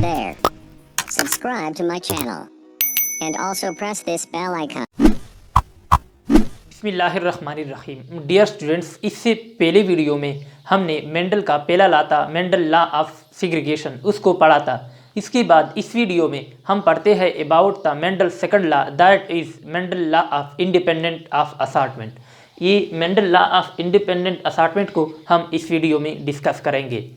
there. Subscribe to my channel and also press this bell icon. बिस्मिल्लाहिर्रहमानिर्रहीम। Dear students, इससे पहले video में हमने मेंडल का पहला ला था, मेंडल लॉ ऑफ सेग्रीगेशन, उसको पढ़ा था। इसके बाद इस वीडियो में हम पढ़ते हैं about the Mendel second law, that is Mendel law of independent of assortment. ये Mendel law of independent assortment को हम इस वीडियो में डिस्कस करेंगे।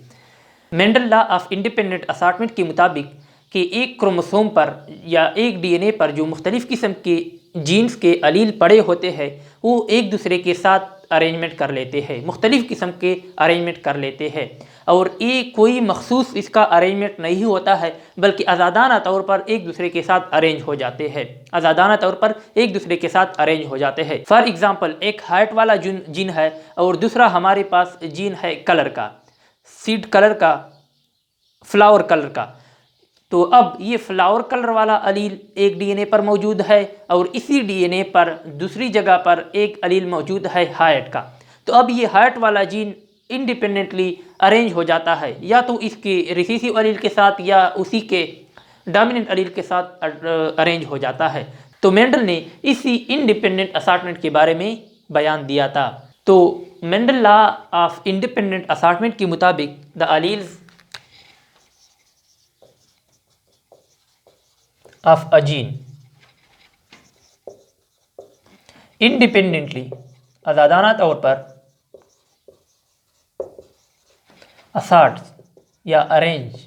Mendel law of independent assortment के मुताबिक कि एक क्रोमोसोम पर या एक डीएनए पर जो मुख्तलिफ़ किस्म के जीन्स के अलील पड़े होते हैं वो एक दूसरे के साथ अरेंजमेंट कर लेते हैं, मुख्तलिफ़ किस्म के अरेंजमेंट कर लेते हैं। और ये कोई मखसूस इसका अरेंजमेंट नहीं होता है, बल्कि आज़ादाना तौर पर एक दूसरे के साथ अरेंज हो जाते हैं, आज़ादाना तौर पर एक दूसरे के साथ अरेंज हो जाते हैं। फॉर एग्ज़ाम्पल, एक हाइट वाला जीन है और दूसरा हमारे पास जीन है कलर का, सीड कलर का, फ्लावर कलर का। तो अब ये फ्लावर कलर वाला अलील एक डीएनए पर मौजूद है और इसी डीएनए पर दूसरी जगह पर एक अलील मौजूद है हाइट का। तो अब ये हाइट वाला जीन इंडिपेंडेंटली अरेंज हो जाता है, या तो इसके रिसेसिव अलील के साथ या उसी के डोमिनेंट अलील के साथ अरेंज हो जाता है। तो मेंडल ने इसी इंडिपेंडेंट असॉर्टमेंट के बारे में बयान दिया था। तो Mendel law of independent assortment के मुताबिक the alleles of a gene independently, आज़ादाना तौर पर assort या arrange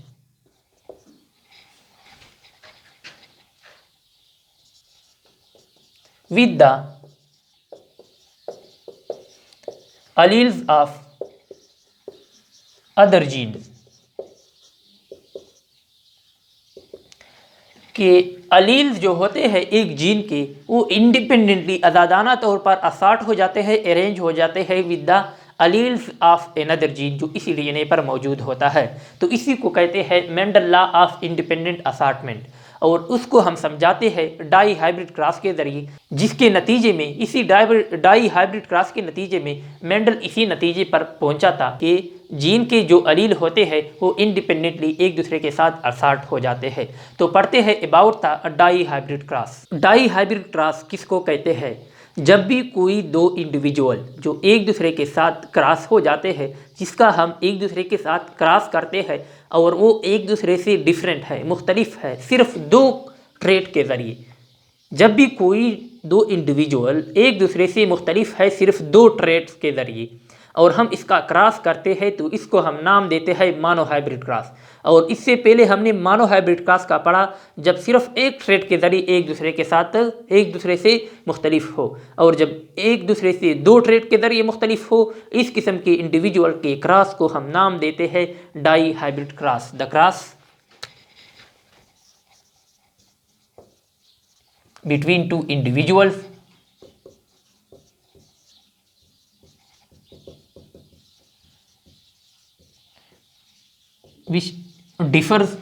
with the alleles of other genes, कि अलील्स जो होते हैं एक जीन के वो इंडिपेंडेंटली आज़ादाना तौर पर असॉर्ट हो जाते हैं, अरेंज हो जाते हैं with the alleles of another gene जो इसी डीएनए पर मौजूद होता है। तो इसी को कहते हैं Mendel law of independent assortment, और उसको हम समझाते हैं डाई हाइब्रिड क्रॉस के ज़रिए, जिसके नतीजे में इसी डाई हाइब्रिड क्रॉस के नतीजे में मेंडल इसी नतीजे पर पहुंचा था कि जीन के जो अलील होते हैं वो इंडिपेंडेंटली एक दूसरे के साथ असॉर्ट हो जाते हैं। तो पढ़ते हैं about the dihybrid cross. Dihybrid cross किसको कहते हैं? जब भी कोई दो इंडिविजुअल जो एक दूसरे के साथ क्रॉस हो जाते हैं, जिसका हम एक दूसरे के साथ क्रॉस करते हैं और वो एक दूसरे से डिफरेंट है, मुख्तलिफ है, सिर्फ दो ट्रेट के ज़रिए, जब भी कोई दो इंडिविजुअल एक दूसरे से मुख्तलिफ है सिर्फ दो ट्रेट्स के ज़रिए और हम इसका क्रॉस करते हैं तो इसको हम नाम देते हैं मानो हाइब्रिड क्रॉस। और इससे पहले हमने मानो हाइब्रिड क्रॉस का पढ़ा जब सिर्फ एक ट्रेट के ज़रिए एक दूसरे के साथ एक दूसरे से मुख्तलिफ हो, और जब एक दूसरे से दो ट्रेट के ज़रिए मुख्तलिफ हो, इस किस्म के इंडिविजुअल के क्रॉस को हम नाम देते हैं dihybrid cross. The cross between two individuals which differs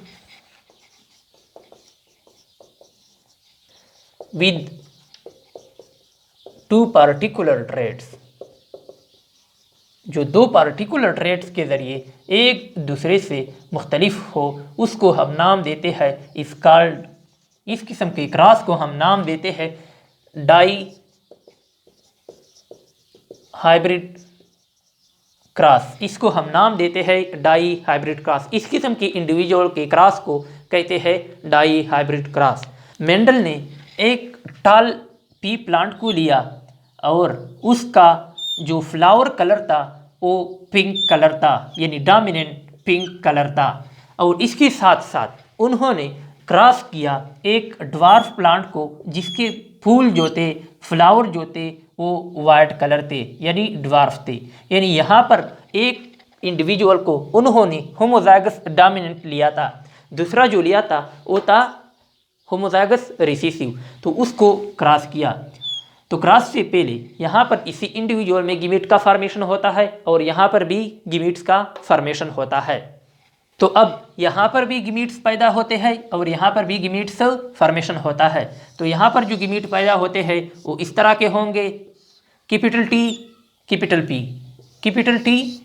with two particular traits, जो दो पार्टिकुलर ट्रेट्स के ज़रिए एक दूसरे से मुख्तलिफ हो, उसको हम नाम देते हैं इस कॉल्ड, इस किस्म के क्रॉस को हम नाम देते हैं डाई हाइब्रिड क्रॉस। इसको हम नाम देते हैं डाई हाइब्रिड क्रॉस। इस किस्म के इंडिविजुअल के क्रॉस को कहते हैं डाई हाइब्रिड क्रॉस। मेंडल ने एक टाल पी प्लांट को लिया और उसका जो फ्लावर कलर था वो पिंक कलर था, यानी डोमिनेंट पिंक कलर था, और इसके साथ साथ उन्होंने क्रॉस किया एक ड्वार्फ प्लांट को जिसके फूल जो थे, फ्लावर जो थे वो वाइट कलर थे, यानी ड्वार्फ थे। यानी यहाँ पर एक इंडिविजुअल को उन्होंने होमोजाइगस डोमिनेंट लिया था, दूसरा जो लिया था वो था होमोजाइगस रिसेसिव, तो उसको क्रॉस किया। तो क्रॉस से पहले यहाँ पर इसी इंडिविजुअल में गिमीट का फॉर्मेशन होता है और यहाँ पर भी गिमीट्स का फॉर्मेशन होता है। तो अब यहाँ पर भी गिमीट्स पैदा होते हैं और यहाँ पर भी गिमीट्स फॉर्मेशन होता है। तो यहाँ पर जो गिमीट पैदा होते हैं वो इस तरह के होंगे, capital T, capital P, capital T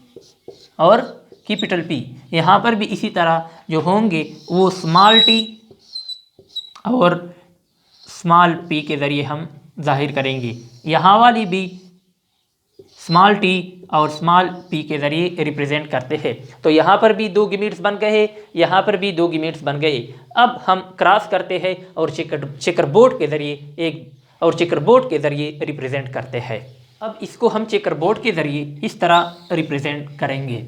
और कैपिटल पी। यहाँ पर भी इसी तरह जो होंगे वो स्मॉल टी और स्मॉल पी के ज़रिए हम जाहिर करेंगे। यहाँ वाली भी स्मॉल टी और स्मॉल पी के ज़रिए रिप्रेजेंट करते हैं। तो यहाँ पर भी 2 गिमिट्स बन गए, यहाँ पर भी 2 गिमिट्स बन गए। अब हम क्रॉस करते हैं और चेकर बोर्ड के ज़रिए रिप्रेजेंट करते हैं। अब इसको हम चेकर बोर्ड के ज़रिए इस तरह रिप्रेजेंट करेंगे।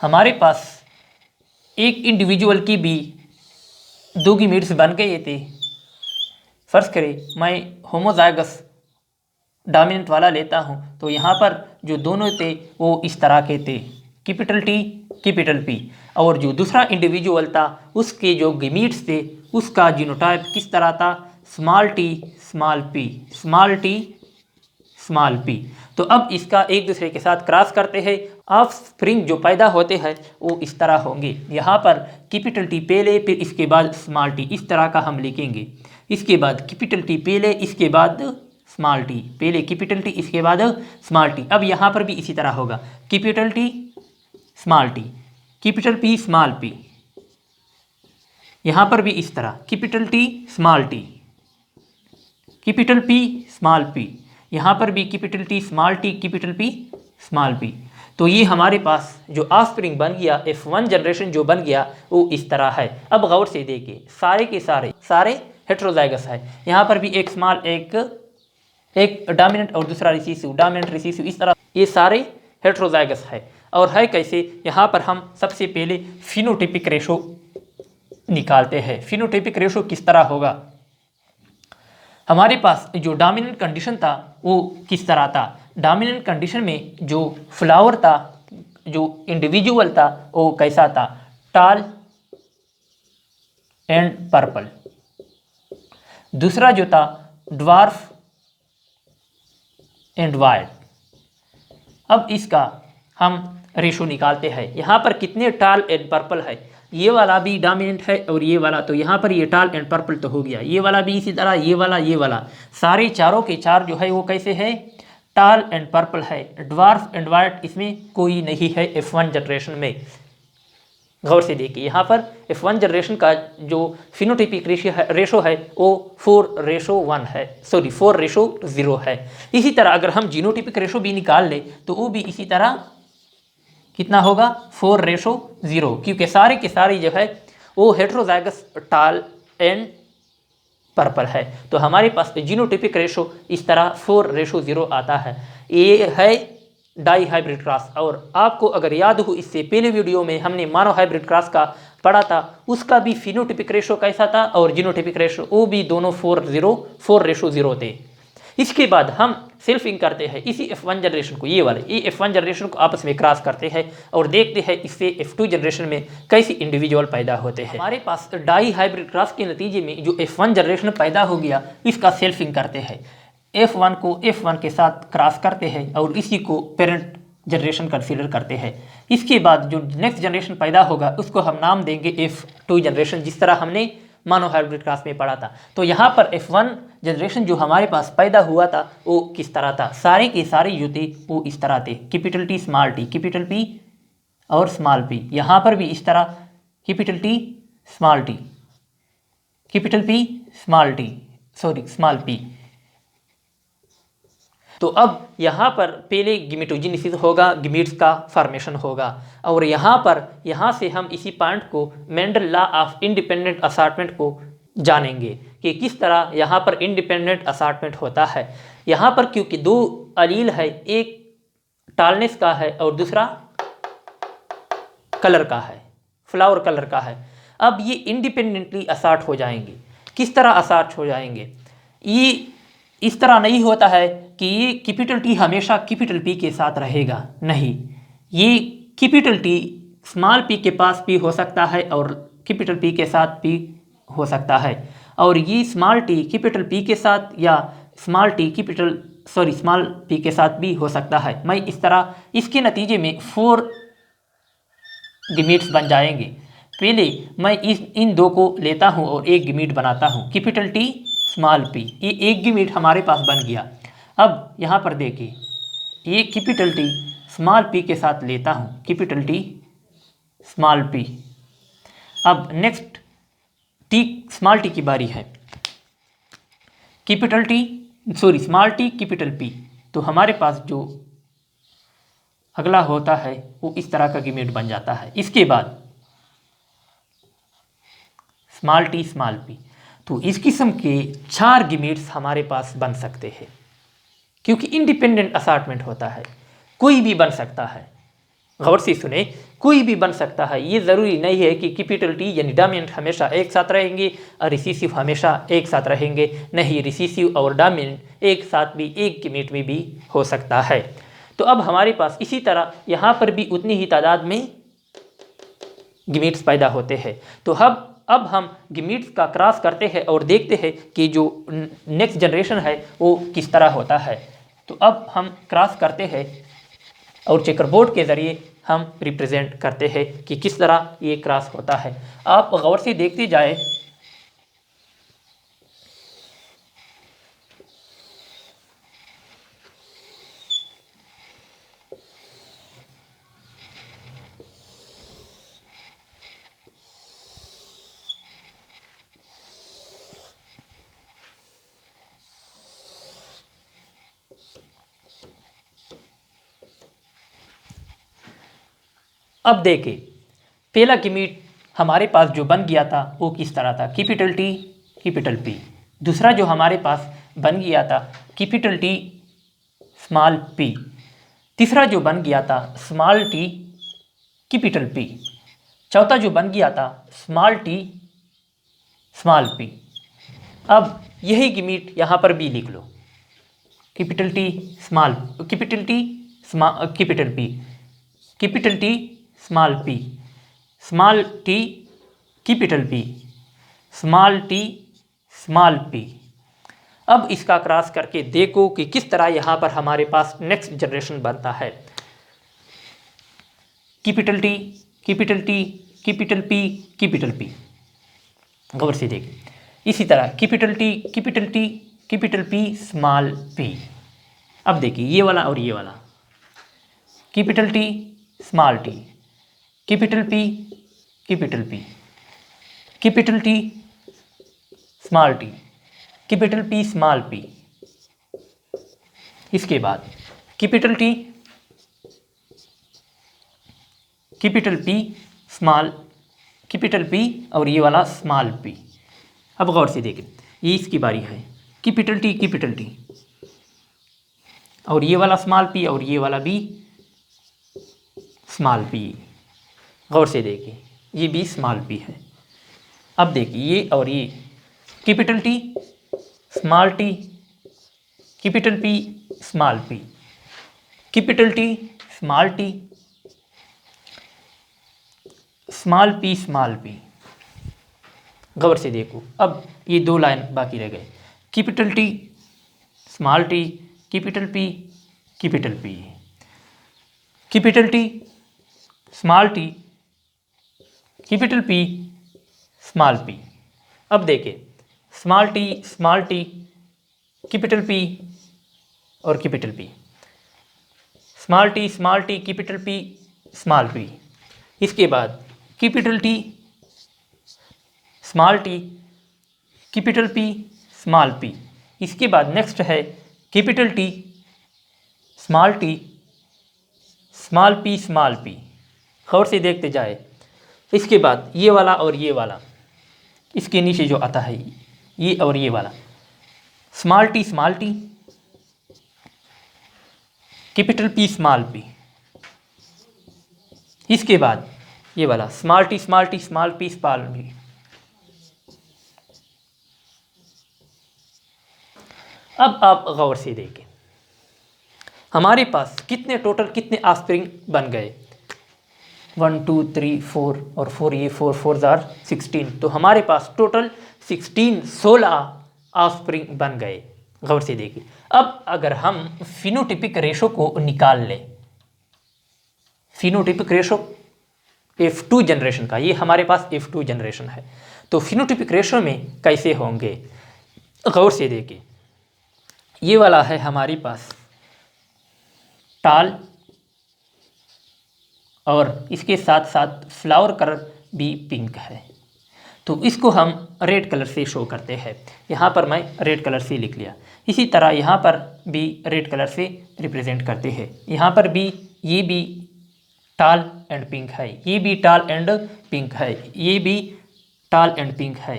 हमारे पास एक इंडिविजुअल की भी 2 गिमिट्स बन गए थे। फर्ज करें मैं होमोजाइगस डोमिनेंट वाला लेता हूँ, तो यहाँ पर जो दोनों थे वो इस तरह के थे, कैपिटल टी कैपिटल पी। और जो दूसरा इंडिविजुअल था उसके जो गिमिट्स थे उसका जीनोटाइप किस तरह था, small T small P, small T small P. तो अब इसका एक दूसरे के साथ क्रॉस करते हैं। ऑफ स्प्रिंग जो पैदा होते हैं वो इस तरह होंगे। यहाँ पर कैपिटल टी पहले, फिर इसके बाद स्मॉल टी, इस तरह का हम लिखेंगे। इसके बाद कैपिटल टी पहले, इसके बाद स्मॉल टी, पहले कैपिटल टी इसके बाद स्मॉल टी। अब यहाँ पर भी इसी तरह होगा, capital T small T, capital P small P. यहाँ पर भी इस तरह capital T small T, capital P small P. यहाँ पर भी capital T small T, capital P small P. तो ये हमारे पास जो ऑफस्प्रिंग बन गया, F1 जनरेशन जो बन गया वो इस तरह है। अब गौर से देखिए, सारे के सारे हेट्रोजाइगस है। यहाँ पर भी एक स्मॉल, एक डोमिनेंट और दूसरा रिसीसिव, डोमिनेंट रिसीसिव, इस तरह ये सारे हेट्रोजाइगस है। और है कैसे, यहाँ पर हम सबसे पहले फिनोटाइपिक रेशो निकालते हैं। फिनोटाइपिक रेशो किस तरह होगा, हमारे पास जो डोमिनेंट कंडीशन था वो किस तरह था। डोमिनेंट कंडीशन में जो फ्लावर था, जो इंडिविजुअल था वो कैसा था, टॉल एंड पर्पल। दूसरा जो था ड्वार्फ एंड वाइट। अब इसका हम रेशो निकालते हैं। यहाँ पर कितने टॉल एंड पर्पल है, ये वाला भी डोमिनेंट है और ये वाला, तो यहाँ पर ये टॉल एंड पर्पल तो हो गया। ये वाला भी इसी तरह, ये वाला सारे चारों के चार जो है वो कैसे है, टॉल एंड पर्पल है। ड्वार्फ एंड वाइट इसमें कोई नहीं है F1 जनरेशन में। गौर से देखिए, यहाँ पर F1 जनरेशन का जो फिनोटाइपिक रेशो है वो 4:1 है, सॉरी 4:0 है। इसी तरह अगर हम जीनोटाइपिक रेशो भी निकाल ले तो वो भी इसी तरह कितना होगा, 4:0, क्योंकि सारे के सारे जो है वो हेट्रोजाइगस टॉल एंड पर्पल है। तो हमारे पास जीनोटाइपिक रेशो इस तरह 4:0 आता है। ये है डाई हाइब्रिड क्रॉस। और आपको अगर याद हो, इससे पहले वीडियो में हमने मोनो हाइब्रिड क्रॉस का पढ़ा था, उसका भी फिनोटाइपिक रेशो कैसा था और जीनोटाइपिक रेशो, वो भी दोनों 4:0 थे। इसके बाद हम सेल्फिंग करते हैं इसी F1 जनरेशन को, ये F1 जनरेशन को आपस में क्रॉस करते हैं और देखते हैं इससे F2 जनरेशन में कैसे इंडिविजुअल पैदा होते हैं। हमारे पास डाई हाइब्रिड क्रॉस के नतीजे में जो F1 जनरेशन पैदा हो गया, इसका सेल्फिंग करते हैं। F1 को F1 के साथ क्रॉस करते हैं और इसी को पेरेंट जनरेशन कंसीडर करते हैं। इसके बाद जो नेक्स्ट जनरेशन पैदा होगा उसको हम नाम देंगे F2 जनरेशन, जिस तरह हमने मोनो हाइब्रिड क्रॉस में पढ़ा था। तो यहाँ पर F1 जनरेशन जो हमारे पास पैदा हुआ था वो किस तरह था, सारे के सारे जो थे वो इस तरह थे, capital T small T, capital P और स्मॉल पी। यहाँ पर भी इस तरह capital T small T, capital P small T, sorry small P. तो अब यहाँ पर पहले गिमेटोजेनेसिस होगा, गिमिट्स का फॉर्मेशन होगा। और यहाँ से हम इसी पॉइंट को Mendel law of independent assortment को जानेंगे कि किस तरह यहाँ पर इंडिपेंडेंट असॉर्टमेंट होता है। यहाँ पर क्योंकि 2 अलील है, एक टॉलनेस का है और दूसरा कलर का है, फ्लावर कलर का है। अब ये इंडिपेंडेंटली असॉर्ट हो जाएंगे। किस तरह असॉर्ट हो जाएंगे, ये इस तरह नहीं होता है कि ये कैपिटल टी हमेशा कैपिटल पी के साथ रहेगा, नहीं, ये कैपिटल टी स्मॉल पी के पास भी हो सकता है और कैपिटल पी के साथ भी हो सकता है। और ये स्मॉल टी कैपिटल पी के साथ या स्मॉल पी के साथ भी हो सकता है। मैं इस तरह, इसके नतीजे में 4 गिमिट्स बन जाएंगे। पहले मैं इन 2 को लेता हूँ और एक गिमिट बनाता हूँ, कैपिटल टी स्मॉल पी, ये एक गिमिट हमारे पास बन गया। अब यहाँ पर देखिए, ये कैपिटल टी स्मॉल p के साथ लेता हूँ कैपिटल T स्मॉल p। अब नेक्स्ट स्मॉल t की बारी है, स्मॉल t कैपिटल P। तो हमारे पास जो अगला होता है वो इस तरह का गिमिट बन जाता है। इसके बाद स्मॉल t स्मॉल p। तो इस किस्म के 4 गिमिट्स हमारे पास बन सकते हैं, क्योंकि इंडिपेंडेंट असार्टमेंट होता है, कोई भी बन सकता है। गौर से सुने, कोई भी बन सकता है। ये ज़रूरी नहीं है कि कैपिटल T यानी डोमिनेंट हमेशा एक साथ रहेंगे और रिसीसिव हमेशा एक साथ रहेंगे। नहीं, रिसीसिव और डोमिनेंट एक साथ भी एक गिमिट में भी हो सकता है। तो अब हमारे पास इसी तरह यहाँ पर भी उतनी ही तादाद में गिमिट्स पैदा होते हैं। तो अब हम गिमिट्स का क्रॉस करते हैं और देखते हैं कि जो नेक्स्ट जनरेशन है वो किस तरह होता है। तो अब हम क्रॉस करते हैं और चेकरबोर्ड के ज़रिए हम रिप्रेजेंट करते हैं कि किस तरह ये क्रॉस होता है। आप गौर से देखते जाए, अब देखिए पहला गिमिट हमारे पास जो बन गया था वो किस तरह था, कैपिटल T कैपिटल P। दूसरा जो हमारे पास बन गया था कैपिटल T स्मॉल p। तीसरा जो बन गया था स्मॉल t कैपिटल P। चौथा जो बन गया था स्मॉल t स्मॉल p। अब यही गिमिट यहाँ पर भी लिख लो, capital T small capital T capital P, capital T small p, small t capital P, small t small p। अब इसका क्रॉस करके देखो कि किस तरह यहाँ पर हमारे पास नेक्स्ट जनरेशन बनता है। Capital T capital T capital P capital P। गौर से देखिए इसी तरह capital T capital T capital P small p। अब देखिए ये वाला और ये वाला, capital T small t, capital P capital P, capital T small t, capital P small p। इसके बाद capital T capital P small capital P और ये वाला स्मॉल p। अब गौर से देखें, ये इसकी बारी है, कैपिटल T कैपिटल T और ये वाला स्मॉल p और ये वाला भी स्मॉल p। गौर से देखिए ये भी स्मॉल p है। अब देखिए ये और ये, capital T small t capital P small p, capital T small t small p small p। गौर से देखो अब ये 2 लाइन बाकी रह गए, capital T small t capital P capital P, capital T small t capital P small p। अब देखें small t capital P और capital P, small t capital P small p। इसके बाद capital T small t capital P small p। इसके बाद next है capital T small p small p। गौर से देखते जाए, इसके बाद ये वाला और ये वाला, इसके नीचे जो आता है ये और ये वाला, small t capital P small p। इसके बाद ये वाला small t small p small p। अब आप गौर से देखें हमारे पास कितने ऑफस्प्रिंग बन गए, 1 2 3 4 और 4 ये 4 जार 16। तो हमारे पास टोटल 16 ऑफस्प्रिंग बन गए। गौर से देखिए अब अगर हम फिनोटिपिक रेशो को निकाल लें, फिनोटिपिक रेशो F2 जनरेशन का, ये हमारे पास F2 जनरेशन है, तो फिनोटिपिक रेशो में कैसे होंगे। गौर से देखिए ये वाला है हमारे पास टाल और इसके साथ साथ फ्लावर कलर भी पिंक है। तो इसको हम रेड कलर से शो करते हैं। यहाँ पर मैं रेड कलर से लिख लिया। इसी तरह यहाँ पर भी रेड कलर से रिप्रेजेंट करते हैं। यहाँ पर भी ये भी टाल एंड पिंक है, ये भी टाल एंड पिंक है, ये भी टाल एंड पिंक है।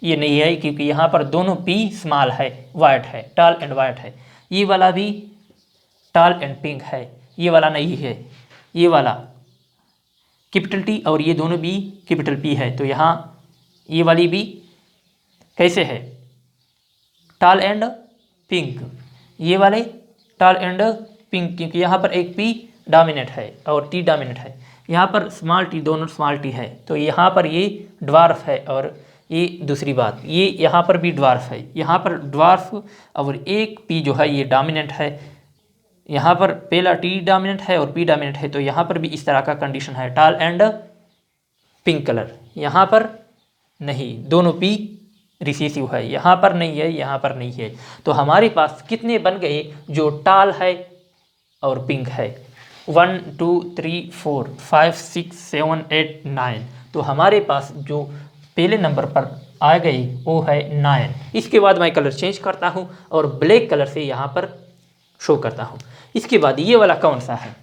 ये नहीं है क्योंकि यहाँ पर दोनों पी स्मॉल है, वाइट है, टाल एंड वाइट है। ये वाला भी टाल एंड पिंक है, ये वाला नहीं है, ये वाला कैपिटल टी और ये दोनों भी कैपिटल पी है। तो यहाँ ये वाली भी कैसे है, टाल एंड पिंक, ये वाले टाल एंड पिंक, क्योंकि यहाँ पर एक पी डोमिनेट है और टी डोमिनेट है। यहाँ पर स्मॉल टी, दोनों स्मॉल टी है, तो यहाँ पर ये ड्वार्फ है। और ये दूसरी बात, ये यहाँ पर भी ड्वार्फ है, यहाँ पर ड्वार्फ और एक पी जो है ये डोमिनेंट है। यहाँ पर पहला टी डोमिनेंट है और पी डोमिनेंट है, तो यहाँ पर भी इस तरह का कंडीशन है, टाल एंड पिंक कलर। यहाँ पर नहीं, दोनों पी रिसेसिव है, यहाँ पर नहीं है, यहाँ पर नहीं है। तो हमारे पास कितने बन गए जो टाल है और पिंक है, 1 2 3 4 5 6 7 8 9। तो हमारे पास जो पहले नंबर पर आ गई वो है 9। इसके बाद मैं कलर चेंज करता हूँ और ब्लैक कलर से यहाँ पर शो करता हूँ। इसके बाद ये वाला कौन सा है,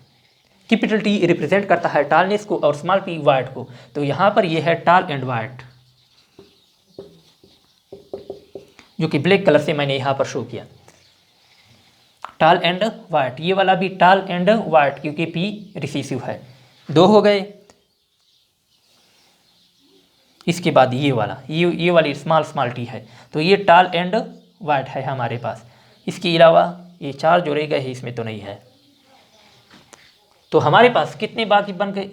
कैपिटल टी रिप्रेजेंट करता है टालनेस को और स्मॉल पी वाइट को। तो यहाँ पर ये है टाल एंड वाइट, जो कि ब्लैक कलर से मैंने यहाँ पर शो किया, टाल एंड वाइट। ये वाला भी टाल एंड वाइट क्योंकि पी रिसेसिव है, 2 हो गए। इसके बाद ये वाला, ये वाली स्मॉल टी है, तो ये टाल एंड वाइट है हमारे पास। इसके अलावा ये 4 जो रह गए हैं इसमें तो नहीं है। तो हमारे पास कितने बाकी बन गए,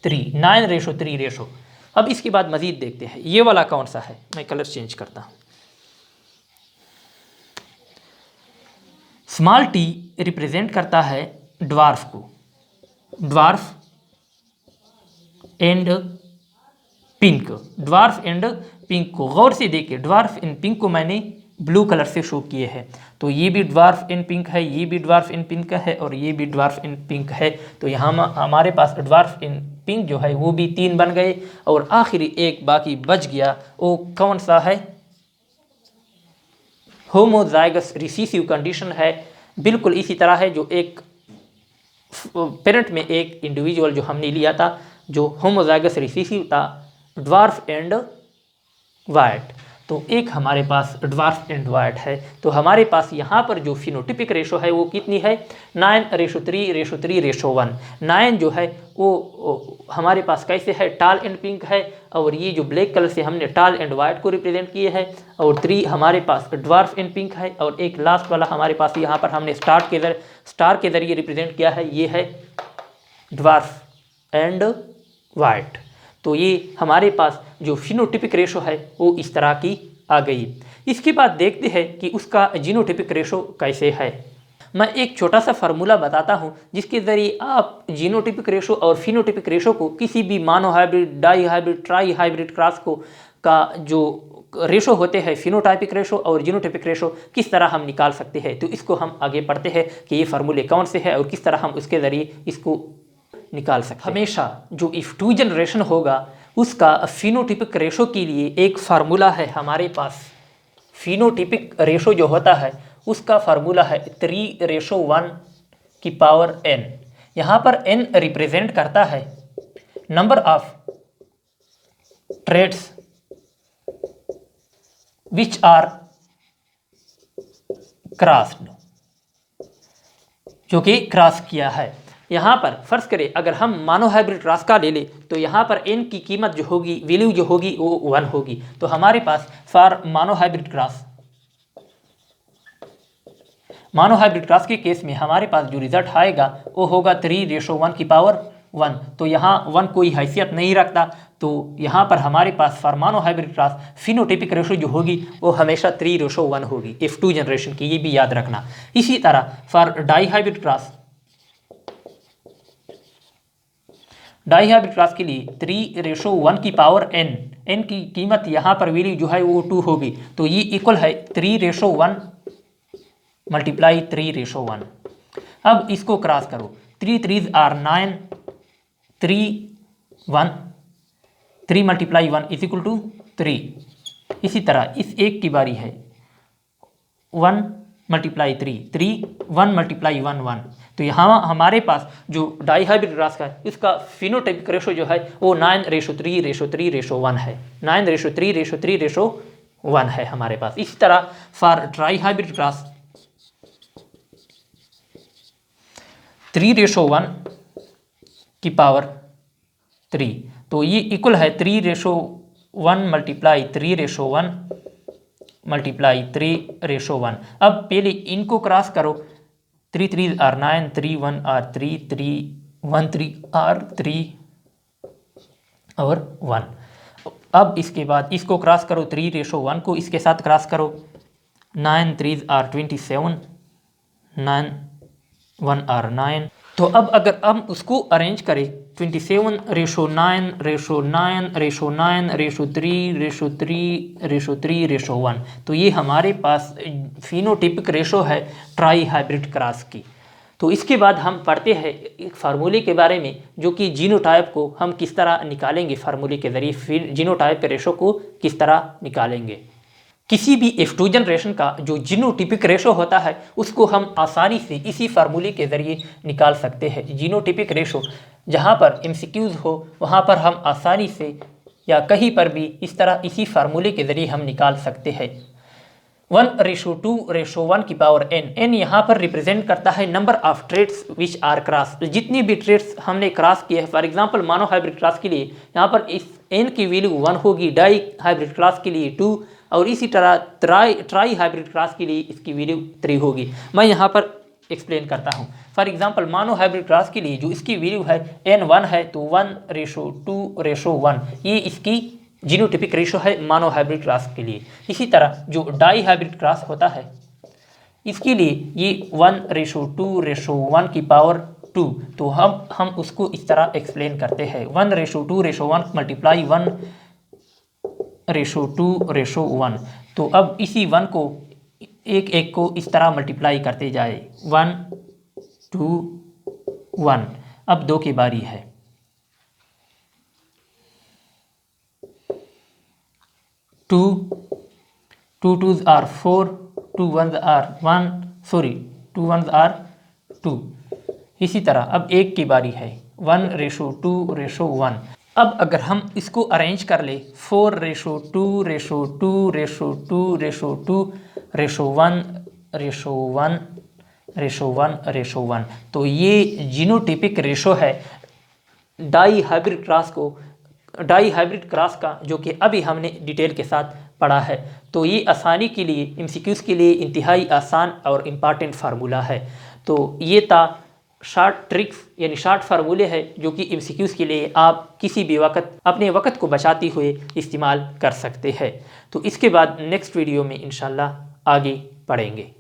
3, 9:3 अब इसके बाद मजीद देखते हैं ये वाला कौन सा है। मैं कलर चेंज करता हूँ। स्मॉल टी रिप्रेजेंट करता है ड्वार्फ को, dwarf and pink, dwarf and pink को गौर से देखिए। ड्वार्फ एंड पिंक को मैंने ब्लू कलर से शो किए हैं, तो ये भी ड्वार्फ इन पिंक है, ये भी ड्वार्फ इन पिंक है और ये भी ड्वार्फ इन पिंक है। तो यहाँ हमारे पास ड्वार्फ इन पिंक जो है वो भी 3 बन गए और आखिरी एक बाकी बच गया, वो कौन सा है, होमोजाइगस रिसेसिव कंडीशन है। बिल्कुल इसी तरह है जो एक पेरेंट में एक इंडिविजुअल जो हमने लिया था जो होमोजाइगस रिसेसिव था, ड्वार्फ एंड वाइट। तो एक हमारे पास ड्वार्फ एंड वाइट है। तो हमारे पास यहाँ पर जो फिनोटिपिक रेशो है वो कितनी है, 9:3:1। 9 जो है वो हमारे पास कैसे है, टाल एंड पिंक है, और ये जो ब्लैक कलर से हमने टाल एंड वाइट को रिप्रेजेंट किए हैं, और 3 हमारे पास ड्वार्फ एंड पिंक है, और एक लास्ट वाला हमारे पास यहाँ पर हमने स्टार के जरिए रिप्रेजेंट किया है, ये है ड्वार्फ एंड वाइट। तो ये हमारे पास जो फिनोटिपिक रेशो है वो इस तरह की आ गई। इसके बाद देखते हैं कि उसका जीनोटिपिक रेशो कैसे है। मैं एक छोटा सा फार्मूला बताता हूँ जिसके ज़रिए आप जीनोटिपिक रेशो और फिनोटिपिक रेशो को किसी भी मानो hybrid, dihybrid, trihybrid cross को का जो रेशो होते हैं, फिनोटाइपिक रेशो और जीनोटाइपिक रेशो, किस तरह हम निकाल सकते हैं। तो इसको हम आगे पढ़ते हैं कि ये फार्मूले कौन से हैं और किस तरह हम उसके ज़रिए इसको निकाल सकते हैं। हमेशा जो इफ 2 जनरेशन होगा उसका फिनोटिपिक रेशो के लिए एक फार्मूला है हमारे पास। फिनोटिपिक रेशो जो होता है उसका फार्मूला है 3:1 की पावर n। यहाँ पर n रिप्रेजेंट करता है number of traits which are crossed, जो कि क्रॉस किया है। यहाँ पर फर्ज करें अगर हम मानो हाइब्रिड क्रॉस का ले ले तो यहाँ पर n की कीमत जो होगी, वैल्यू जो होगी वो 1 होगी। तो हमारे पास फॉर मानो हाइब्रिड क्रॉस के केस में हमारे पास जो रिजल्ट आएगा वो होगा 3:1 की पावर 1। तो यहाँ 1 कोई हैसियत नहीं रखता। तो यहाँ पर हमारे पास फॉर मानो हाइब्रिड क्रॉस फिनोटिपिक रेशो जो होगी वो हमेशा 3:1 होगी F2 जनरेशन की, ये भी याद रखना। इसी तरह फॉर डाई हाइब्रिड क्रॉस के लिए 3:1 की पावर n की कीमत यहाँ पर वैल्यू जो है वो 2 होगी। तो ये इक्वल है 3:1 × 3:1। अब इसको क्रॉस करो, 3 3s are 9, 1 3 multiply 1 is equal to 3। इसी तरह इस एक की बारी है 1 मल्टीप्लाई 3 1 मल्टीप्लाई 1 1। तो यहाँ हमारे पास जो डाई हाइब्रिड क्रॉस का है इसका फिनोटाइपिक रेशो जो है वो 9:3:3:1 है। 9:3:3:1 है हमारे पास। इसी तरह फॉर ट्राई हाइब्रिड क्रॉस 3:1 की पावर 3, तो ये इक्वल है 3:1 मल्टीप्लाई 3:1 मल्टीप्लाई 3:1। अब पहले इनको क्रॉस करो, 3 3 आर 9, 3 1 आर 3, 3 1 3 आर 3 और 1। अब इसके बाद इसको क्रॉस करो, 3:1 को इसके साथ क्रॉस करो, 9 3 आर 27, 9 1 आर 9। तो अब अगर हम उसको अरेंज करें 27:9:9:9:3:3:3:1, तो ये हमारे पास फिनोटिपिक रेशो है ट्राई हाइब्रिड क्रॉस की। तो इसके बाद हम पढ़ते हैं एक फार्मूले के बारे में, जो कि जीनोटाइप को हम किस तरह निकालेंगे, फार्मूले के ज़रिए फिर जीनोटाइप के रेशो को किस तरह निकालेंगे। किसी भी F2 जनरेशन का जो जीनोटिपिक रेशो होता है उसको हम आसानी से इसी फार्मूले के ज़रिए निकाल सकते हैं। जीनोटिपिक रेशो जहाँ पर MCQs हो वहाँ पर हम आसानी से या कहीं पर भी इस तरह इसी फार्मूले के ज़रिए हम निकाल सकते हैं। 1:2:1 की पावर n। n यहाँ पर रिप्रेजेंट करता है number of traits which are cross. जितनी भी ट्रेड्स हमने क्रॉस किए हैं, फॉर एग्जांपल मानो हाइब्रिड क्रॉस के लिए यहाँ पर इस n की वैल्यू 1 होगी, डाई हाइब्रिड क्रॉस के लिए 2 और इसी तरह ट्राई हाइब्रिड क्रॉस के लिए इसकी वैल्यू 3 होगी। मैं यहाँ पर एक्सप्लेन करता हूँ। फॉर एग्जांपल मानो हाइब्रिड क्रॉस के लिए जो इसकी वैल्यू है n1 है, तो 1:2:1 ये इसकी जीनोटिपिक रेशो है मानो हाइब्रिड क्रॉस के लिए। इसी तरह जो डाई हाइब्रिड क्रॉस होता है इसके लिए ये 1:2:1 की पावर 2। तो हम उसको इस तरह एक्सप्लेन करते हैं, 1:2:1 मल्टीप्लाई 1:2:1। तो अब इसी 1 को एक एक को इस तरह मल्टीप्लाई करते जाए, 1 2 1। अब 2 की बारी है, 2 2 2s are 4, 2 1s are 1, sorry 2 1s are 2। इसी तरह अब 1 की बारी है, 1:2:1। अब अगर हम इसको अरेंज कर ले 4:2:2:2:2:1:1:1:1, तो ये जीनोटिपिक रेशो है डाई हाइब्रिड क्रॉस का, जो कि अभी हमने डिटेल के साथ पढ़ा है। तो ये आसानी के लिए MCQs के लिए इंतहाई आसान और इम्पॉर्टेंट फार्मूला है। तो ये था शॉर्ट ट्रिक्स यानी शॉर्ट फार्मूले है जो कि MCQs के लिए आप किसी भी वक्त अपने वक्त को बचाते हुए इस्तेमाल कर सकते हैं। तो इसके बाद नेक्स्ट वीडियो में इंशाल्लाह आगे पढ़ेंगे।